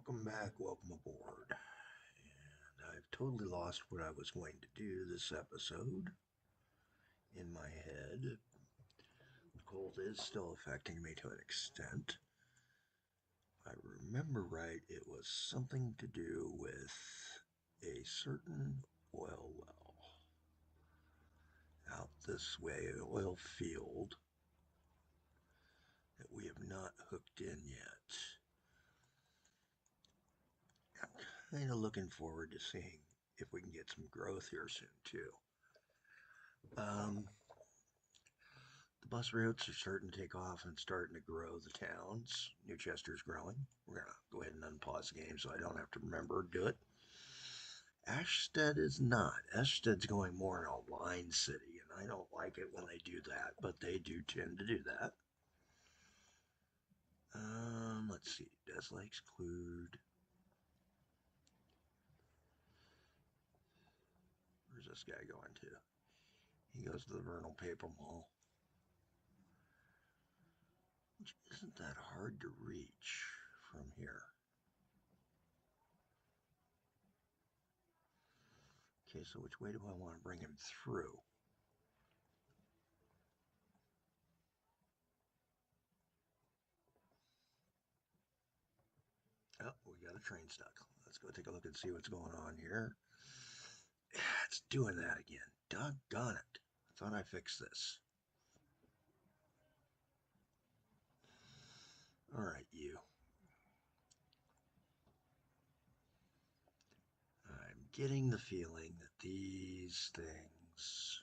Welcome back, welcome aboard. And I've totally lost what I was going to do this episode in my head. The cold is still affecting me to an extent. If I remember right, it was something to do with a certain oil well out this way, an oil field that we have not hooked in yet. I'm kind of looking forward to seeing if we can get some growth here soon, too. The bus routes are starting to take off and starting to grow the towns. New Chester's growing. We're going to go ahead and unpause the game so I don't have to remember to do it. Ashstead is not. Ashstead's going more in a line city, and I don't like it when they do that, but they do tend to do that. Let's see. Des Lakes, Clued. Where's this guy going to? He goes to the Vernal Paper Mall, which isn't that hard to reach from here. Okay, so which way do I want to bring him through? Oh, we got a train stuck. Let's go take a look and see what's going on here. It's doing that again. Doggone it. I thought I fixed this. All right, you. I'm getting the feeling that these things...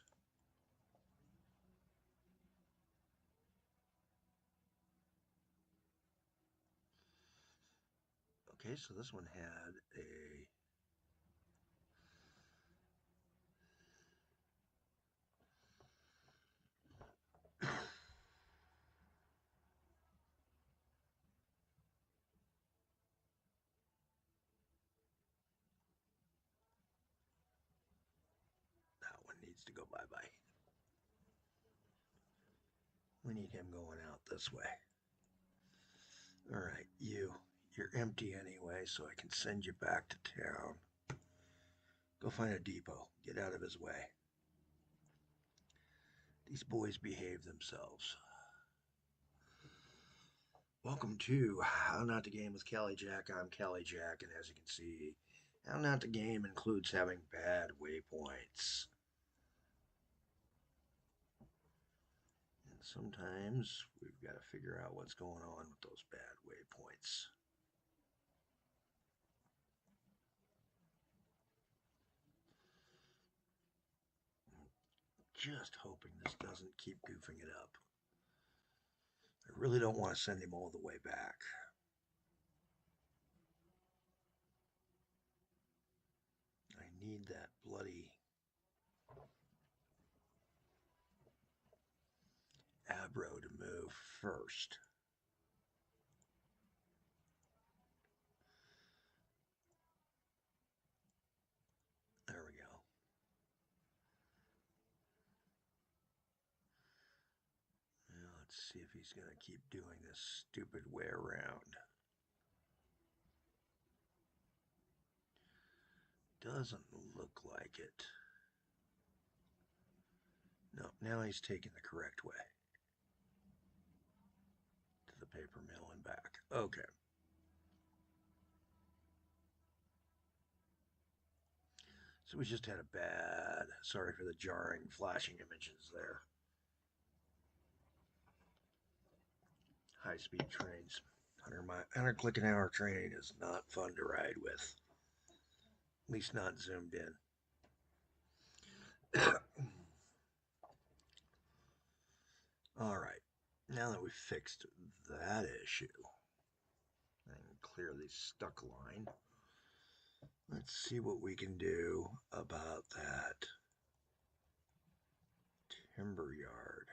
Okay, so this one had a... That one needs to go bye-bye. We need him going out this way. All right, you. You're empty anyway, so I can send you back to town. Go find a depot. Get out of his way. These boys behave themselves. Welcome to How Not to Game with Callie Jack. I'm Callie Jack, and as you can see, How Not to Game includes having bad waypoints. And sometimes we've got to figure out what's going on with those bad waypoints. Just hoping this doesn't keep goofing it up. I really don't want to send him all the way back. I need that bloody Abro to move first. There we go. Now let's see if he's going to keep doing this stupid way around. Doesn't look like it. No, now he's taking the correct way. To the paper mill and back. Okay. So we just had a bad, sorry for the jarring flashing images there. High-speed trains. 100 click an hour train is not fun to ride with. At least not zoomed in. All right, now that we've fixed that issue, I can clear the stuck line. Let's see what we can do about that timber yard.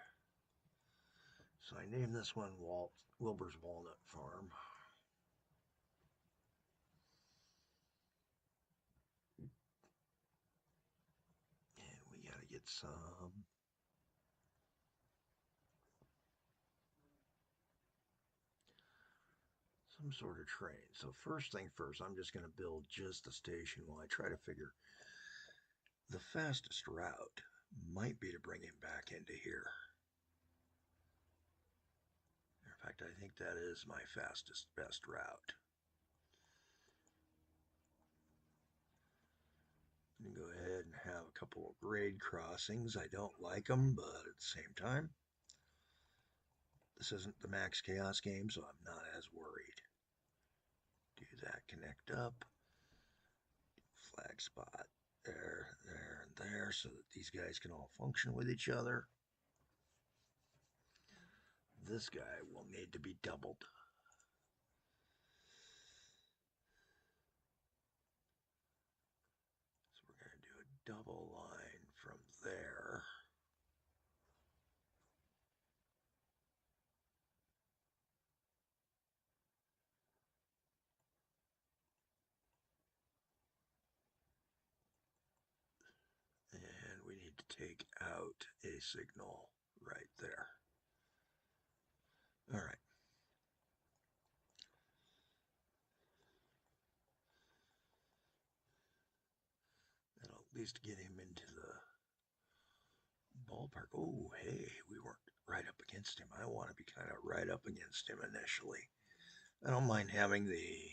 So I named this one Wilbur's Walnut Farm. And we gotta get some some sort of train. So first thing first, I'm just going to build just a station while I try to figure the fastest route might be to bring him back into here. In fact, I think that is my fastest, best route. I'm going to go ahead and have a couple of grade crossings. I don't like them, but at the same time, this isn't the Max Chaos game, so I'm not as worried. Do that, connect up. Flag spot there, there, and there, so that these guys can all function with each other. This guy will need to be doubled. So we're going to do a double line from there. And we need to take out a signal right there. All right. That'll at least get him into the ballpark. Oh, hey, we weren't right up against him. I want to be kind of right up against him initially. I don't mind having the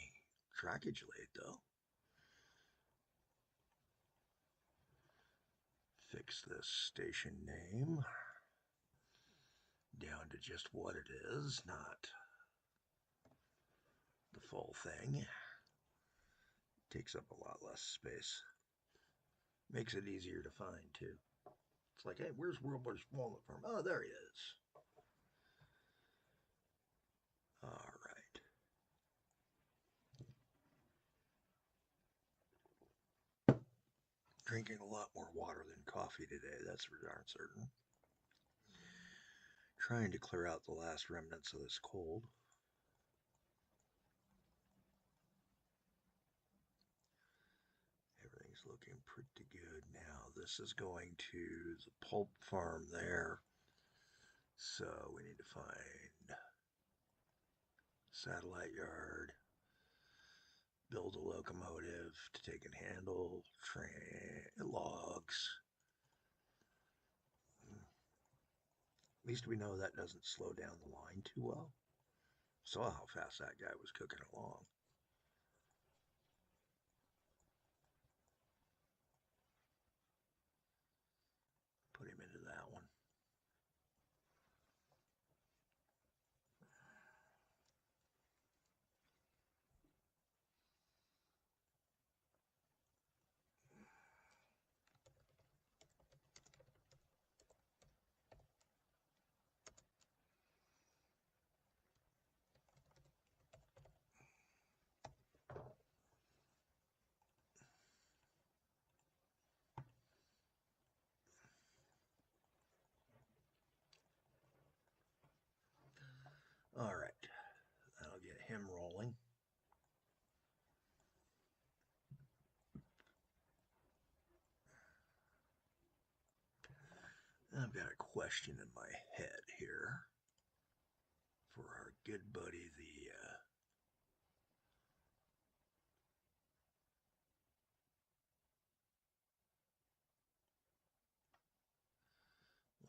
trackage laid, though. Fix this station name down to just what it is, not the full thing. Takes up a lot less space. Makes it easier to find, too. It's like, hey, where's World Walnut Farm? Oh, there he is. All right. Drinking a lot more water than coffee today, that's for darn certain. Trying to clear out the last remnants of this cold. Everything's looking pretty good now. This is going to the pulp farm there. So we need to find satellite yard, build a locomotive to take and handle train logs. At least we know that doesn't slow down the line too well. Saw how fast that guy was cooking along. Put him into that one. All right, that'll get him rolling. I've got a question in my head here for our good buddy, the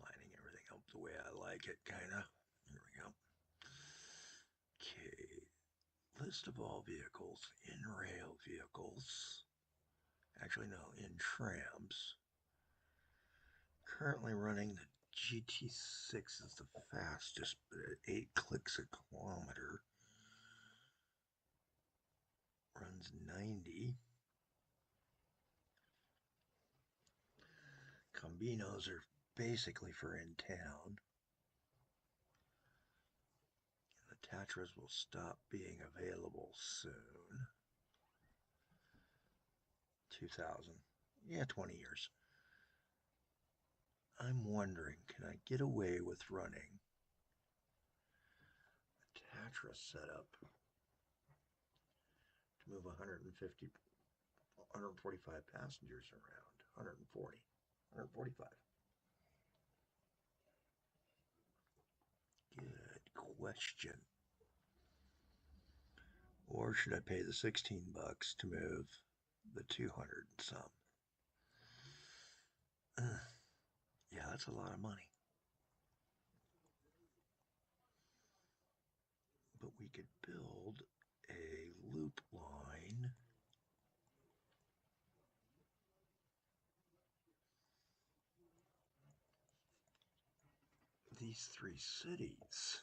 lining everything up the way I like it, kind of. There we go. Okay, list of all vehicles, in-rail vehicles. Actually, no, in trams. Currently running the GT6 is the fastest, but at 8 clicks a kilometer. Runs 90. Combinos are basically for in town. The Tatras will stop being available soon. 2000. Yeah, 20 years. I'm wondering, can I get away with running a Tatra setup to move 150, 145 passengers around? 140, 145. Good question. Or should I pay the 16 bucks to move the 200 and some? Yeah, that's a lot of money. But we could build a loop line. These three cities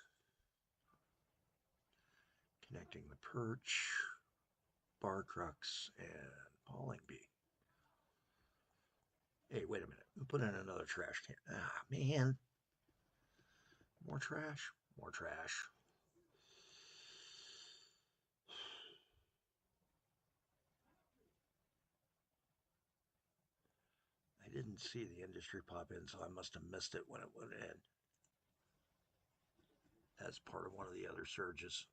connecting the Perch, Barcrux, and Pollingby. Hey, wait a minute. We'll put in another trash can. Ah, man. More trash. More trash. I didn't see the industry pop in, so I must have missed it when it went in. As part of one of the other surges.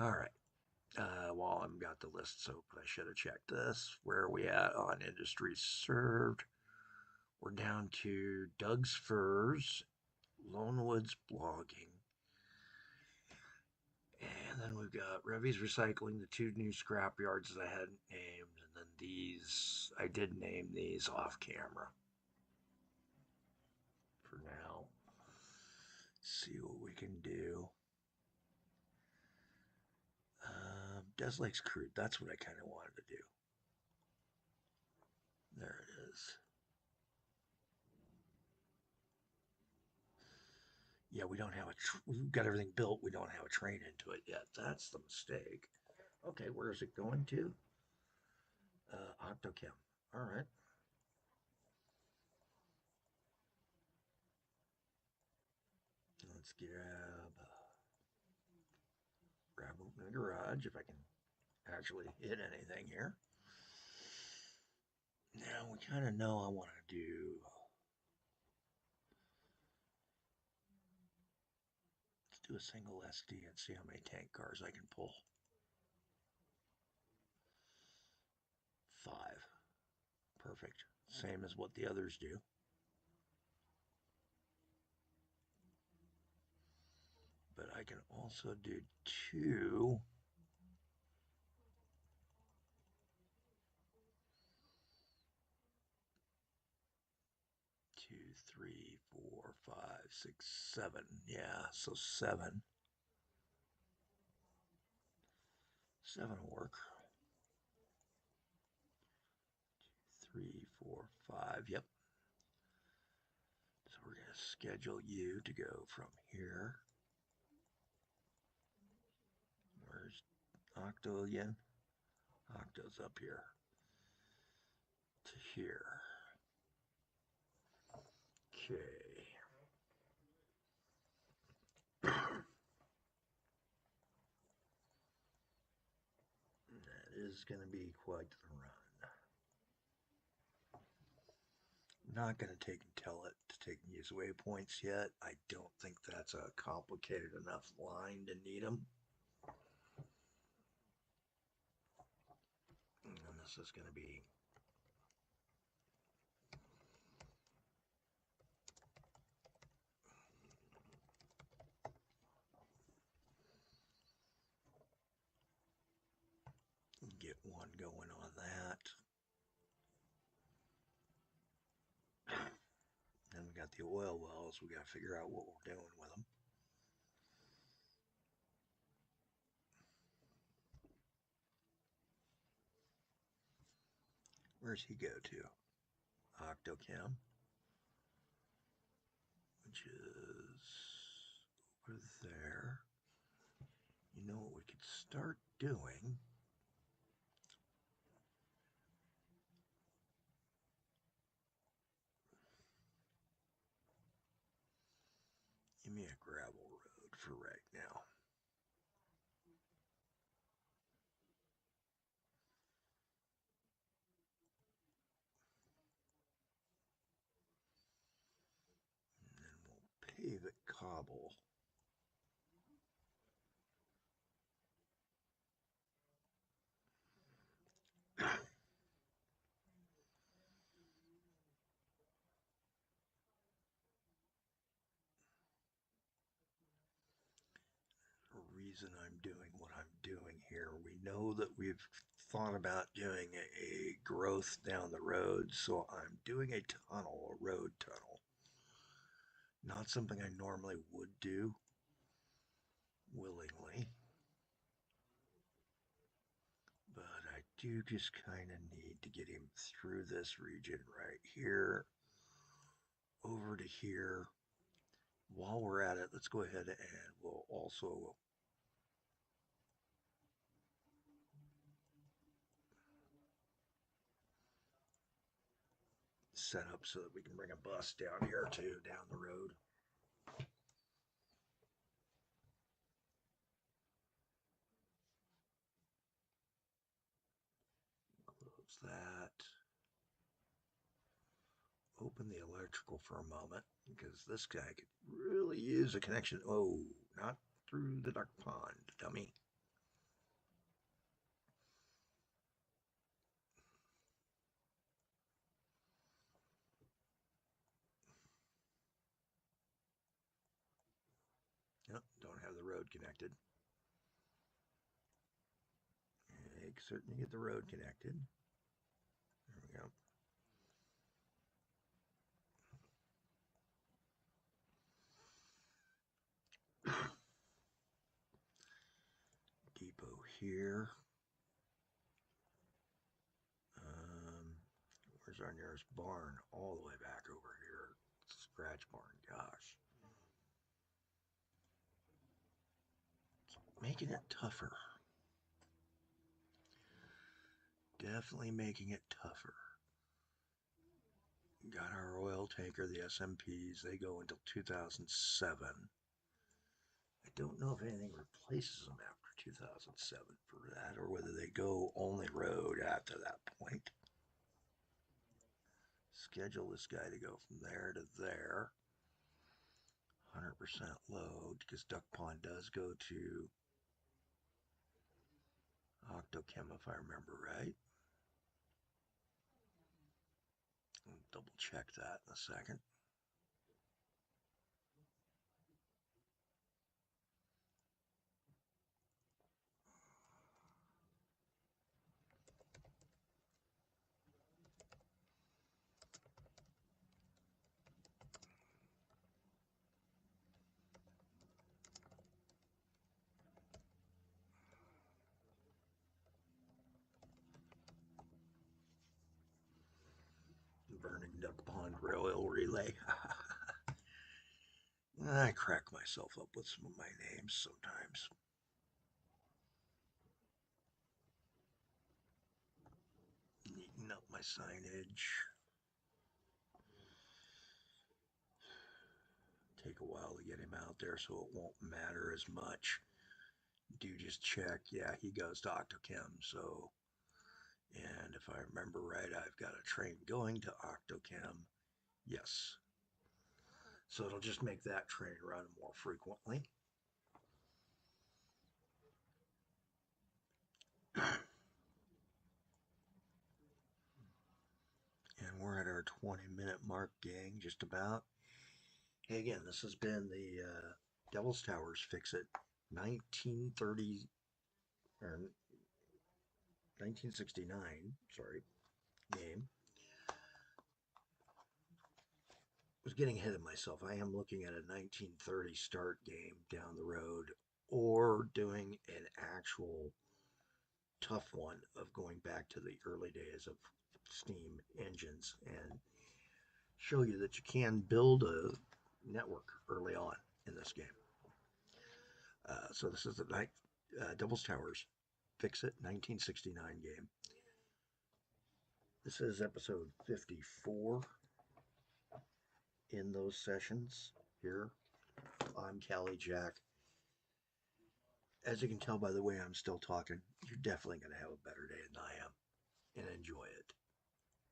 All right. While I've got the lists open, I should have checked this. Where are we at on industries served? We're down to Doug's Furs, Lonewood's Blogging, and then we've got Revy's Recycling, the two new scrap yards that I hadn't named, and then these, I did name these off camera for now. See what we can do. Des Lake's Crud, that's what I kind of wanted to do. There it is. Yeah, we don't have we've got everything built. We don't have a train into it yet. That's the mistake. Okay, where is it going to? Octochem. All right. Let's grab open the garage if I can actually hit anything here. Now we kind of know I want to do. Let's do a single SD and see how many tank cars I can pull. 5. Perfect. Same as what the others do. But I can also do 2. 2, 3, 4, 5, 6, 7. Yeah, so 7. 7 will work. 3, 4, 5. Yep. So we're going to schedule you to go from here. Where's Octo again? Octo's up here to here. Okay. That is going to be quite the run. Not going to take and tell it to take and use waypoints yet. I don't think that's a complicated enough line to need them. And this is going to be get one going on that. Then we got the oil wells. We got to figure out what we're doing with them. Where's he go to? Octochem, which is over there. You know what we could start doing? Give me a gravel road for right now. And then we'll pave it cobble. reason I'm doing what I'm doing here. We know that we've thought about doing a growth down the road, so I'm doing a tunnel, a road tunnel. Not something I normally would do willingly, but I do just kind of need to get him through this region right here, over to here. While we're at it, let's go ahead and we'll also set up so that we can bring a bus down here too, down the road. Close that. Open the electrical for a moment because this guy could really use a connection. Oh, not through the duck pond, dummy. Nope, don't have the road connected. You can certainly get the road connected. There we go. Depot here. Where's our nearest barn? All the way back over here. Scratch barn, gosh. It's making it tougher. Definitely making it tougher. Got our oil tanker, the SMPs. They go until 2007. I don't know if anything replaces them after 2007 for that, or whether they go only road after that point. Schedule this guy to go from there to there. 100% load, because Duck Pond does go to Octochem, if I remember right. I'll double check that in a second. Burning Duck Pond oil relay. I crack myself up with some of my names sometimes. Neaten up my signage. Take a while to get him out there, so it won't matter as much. Do just check. Yeah, he goes to Octochem, so. And if I remember right, I've got a train going to Octochem. Yes. So it'll just make that train run more frequently. And we're at our 20-minute mark, gang, just about. Hey, again, this has been the Devil's Towers Fixit 1930 or 1969, sorry, game. Was getting ahead of myself. I am looking at a 1930 start game down the road, or doing an actual tough one of going back to the early days of steam engines and show you that you can build a network early on in this game. So this is the Devil's Towers Fixit 1969 game. This is episode 54 in those sessions here. I'm Callie Jack. As you can tell by the way I'm still talking, you're definitely going to have a better day than I am, and enjoy it.